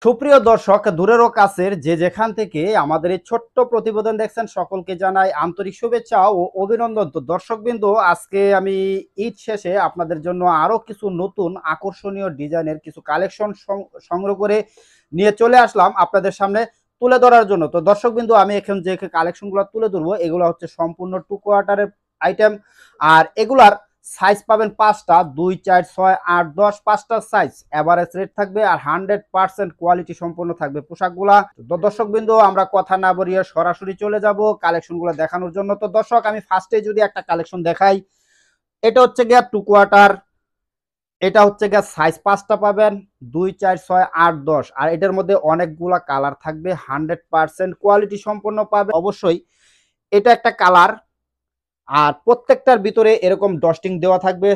সুপ্রিয় দর্শক, দূরের ও কাছের যে যেখান থেকে আমাদের এই ছোট্ট প্রতিবেদন দেখছেন সকলকে জানাই আন্তরিক শুভেচ্ছা ও অভিনন্দন। তো দর্শকবৃন্দ, আজকে আমি ঈদ শেষে আপনাদের জন্য আরো কিছু নতুন আকর্ষণীয় ডিজাইনের কিছু কালেকশন সংগ্রহ করে নিয়ে চলে আসলাম আপনাদের সামনে তুলে ধরার জন্য। তো দর্শকবৃন্দ, আমি এখন যে কালেকশনগুলো তুলে ধরবো এগুলো হচ্ছে সম্পূর্ণ 2 কোয়ার্টারের আইটেম। আর এগুলার সাইজ পাবেন 5টা, 2, 4, 6, 8, 10, 5টা সাইজ। এভারেজ রেট থাকবে আর 100% কোয়ালিটি সম্পন্ন থাকবে পোশাকগুলা। তো দর্শকবৃন্দ, আমরা কথা না বাড়িয়ে সরাসরি চলে যাব কালেকশনগুলো দেখানোর জন্য। তো দর্শক, আমি ফার্স্টে যদি একটা কালেকশন দেখাই, এটা হচ্ছে গিয়া 2 কোয়ার্টার। এটা হচ্ছে গিয়া সাইজ 5টা পাবেন, 2, 4, 6, 8, 10। আর এটার মধ্যে অনেকগুলা কালার থাকবে, 100% কোয়ালিটি সম্পন্ন পাবে অবশ্যই। এটা একটা কালার। আর প্রত্যেকটার ভিতরে এরকম ডস্টিং দেওয়া থাকবে,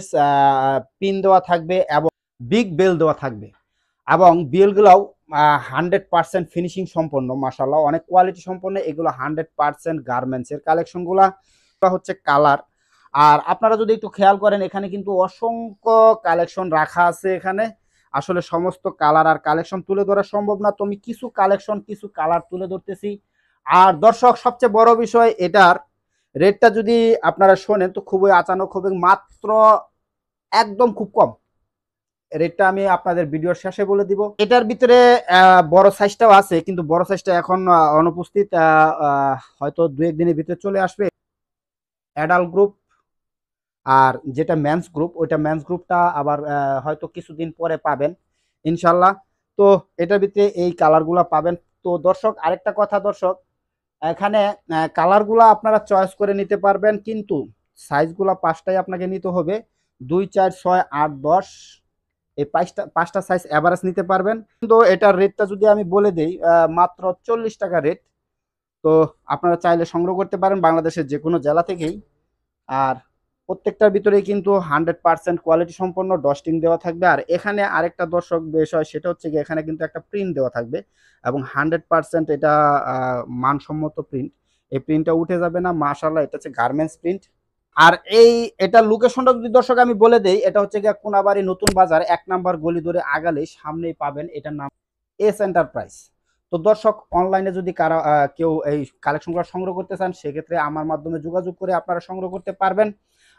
পিন দেওয়া থাকবে এবং বিগ বেল দেওয়া থাকবে। এবং বেলগুলাও 100% ফিনিশিং সম্পন্ন, মাশাআল্লাহ অনেক কোয়ালিটি সম্পন্ন। এগুলো 100% গার্মেন্টসের কালেকশনগুলা হচ্ছে কালার। আর আপনারা যদি একটু খেয়াল করেন, এখানে কিন্তু অসংখ্য কালেকশন রাখা আছে। এখানে আসলে সমস্ত কালার আর কালেকশন তুলে ধরা সম্ভব না, তো আমি কিছু কালেকশন কিছু কালার তুলে ধরতেছি। আর দর্শক, সবচেয়ে বড় বিষয়, এটার রেটটা যদি আপনারা শোনেন তো খুবই আচানক হবে, মাত্র একদম খুব কম। রেটটা আমি আপনাদের ভিডিওর শেষে বলে দিব। এটার ভিতরে বড় সাইজটাও আছে, কিন্তু বড় সাইজটা এখন অনুপস্থিত। হয়তো 2-1 দিনের ভিতরে চলে আসবে। অ্যাডাল্ট গ্রুপ আর যেটা মেন্স গ্রুপ, ওইটা মেন্স গ্রুপটা আবার হয়তো কিছুদিন পরে পাবেন ইনশাল্লাহ। তো এটার ভিতরে এই কালারগুলা পাবেন। তো দর্শক, আরেকটা কথা দর্শক, এখানে কালারগুলা আপনারা চয়েস করে নিতে পারবেন, কিন্তু সাইজগুলা 5টাই আপনাকে নিতে হবে। 2, 4, 6, 8, 10 এই 5টা সাইজ এভারেজ নিতে পারবেন। কিন্তু এটার রেটটা যদি আমি বলে দেই, মাত্র 40 টাকা রেট। তো আপনারা চাইলে সংগ্রহ করতে পারেন বাংলাদেশের যে কোনো জেলা থেকেই। আর প্রত্যেকটার ভিতরেই কিন্তু 100% কোয়ালিটি সম্পন্ন ডস্টিং দেওয়া থাকবে। আর এখানে আরেকটা দর্শক বিষয়, সেটা হচ্ছে কি, এখানে কিন্তু একটা প্রিন্ট দেওয়া থাকবে এবং 100% এটা মানসম্মত প্রিন্ট। এই প্রিন্টটা উঠে যাবে না, মাশাআল্লাহ। এটা হচ্ছে গার্মেন্টস প্রিন্ট। আর এটা লোকেশনটা যদি দর্শক আমি বলে দেই, এটা হচ্ছে গিয়ে কোনাবাড়ি নতুন বাজার 1 নাম্বার গলি ধরে আগালেই সামনেই পাবেন। এটার নাম এস এন্টারপ্রাইজ। তো দর্শক, অনলাইনে যদি কারা কেউ এই কালেকশনগুলো সংগ্রহ করতে চান, সেক্ষেত্রে আমার মাধ্যমে যোগাযোগ করে আপনারা সংগ্রহ করতে পারবেন।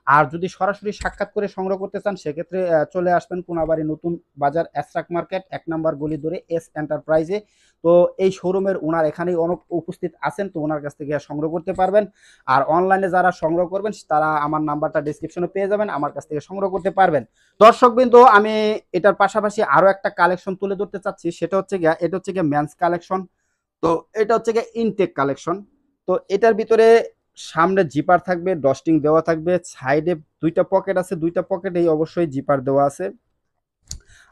আর যদি সরাসরি সাক্ষাৎ করে সংগ্রহ করতে চান, সেক্ষেত্রে চলে আসবেন কোনাবাড়ি নতুন বাজার এসরাক মার্কেট 1 নাম্বার গলি ধরে এস এন্টারপ্রাইজে। তো এই শোরুমের ওনার এখানেই উপস্থিত আছেন, তো ওনার কাছ থেকে সংগ্রহ করতে পারবেন। আর অনলাইনে যারা সংগ্রহ করবেন, তারা আমার নাম্বারটা ডিসক্রিপশনে পেয়ে যাবেন, আমার কাছ থেকে সংগ্রহ করতে পারবেন। দর্শকবৃন্দ, আমি এটার পাশাপাশি আরো একটা কালেকশন তুলে ধরতে চাচ্ছি, সেটা হচ্ছে গিয়া, এটা হচ্ছে গিয়া মেন্স কালেকশন। তো এটা হচ্ছে গিয়া ইনটেক কালেকশন। তো এটার ভিতরে সামনে জিপার থাকবে, ডস্টিং দেওয়া থাকবে, সাইডে 2টা পকেট আছে, 2টা পকেটেই অবশ্যই জিপার দেওয়া আছে।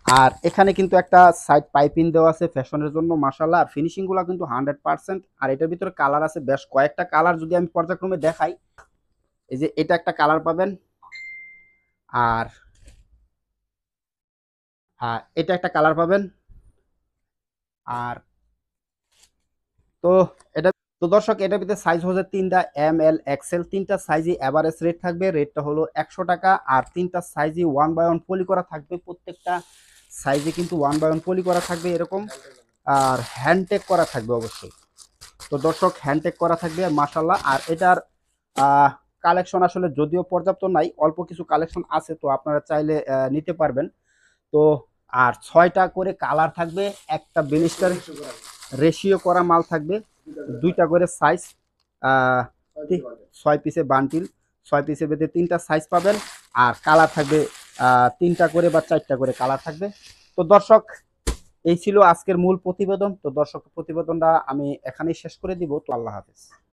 আর এখানে কিন্তু একটা সাইড পাইপিং দেওয়া আছে ফ্যাশনের জন্য, মাশাআল্লাহ। আর ফিনিশিং গুলো কিন্তু 100%। আর এটার ভিতরে কালার আছে বেশ কয়েকটা কালার, যদি আমি পর্যায়ক্রমে দেখাই। এই যে এটা একটা কালার পাবেন, আর এটা একটা কালার পাবেন। আর তো এটা, তো দর্শক, এটার ভিতরে সাইজ হচ্ছে 3টা, এম এল এক্সেল। 3টা সাইজই এভারেজ রেট থাকবে। রেটটা হলো 100 টাকা। আর 3টা সাইজই 1/1 পলি করা থাকবে। প্রত্যেকটা সাইজে কিন্তু 1/1 পলি করা থাকবে এরকম। আর হ্যান্ডটেক করা থাকবে অবশ্যই। তো দর্শক, হ্যান্ডটেক করা থাকবে মাশাআল্লাহ। আর এটার কালেকশন আসলে যদিও পর্যাপ্ত নাই, অল্প কিছু কালেকশন আছে, তো আপনারা চাইলে নিতে পারবেন। তো আর 6টা করে কালার থাকবে, একটা ব্যালিস্টার রেশিও করা মাল থাকবে, 2টা করে সাইজ, 6 পিসে বান্টিল, 6 পিসের ভেতরে 3টা সাইজ পাবেন। আর কালার থাকবে 3টা করে বা 4টা করে কালার থাকবে। তো দর্শক, এই ছিল আজকের মূল প্রতিবেদন। তো দর্শক, প্রতিবেদনটা আমি এখানেই শেষ করে দিব। তো আল্লাহ হাফেজ।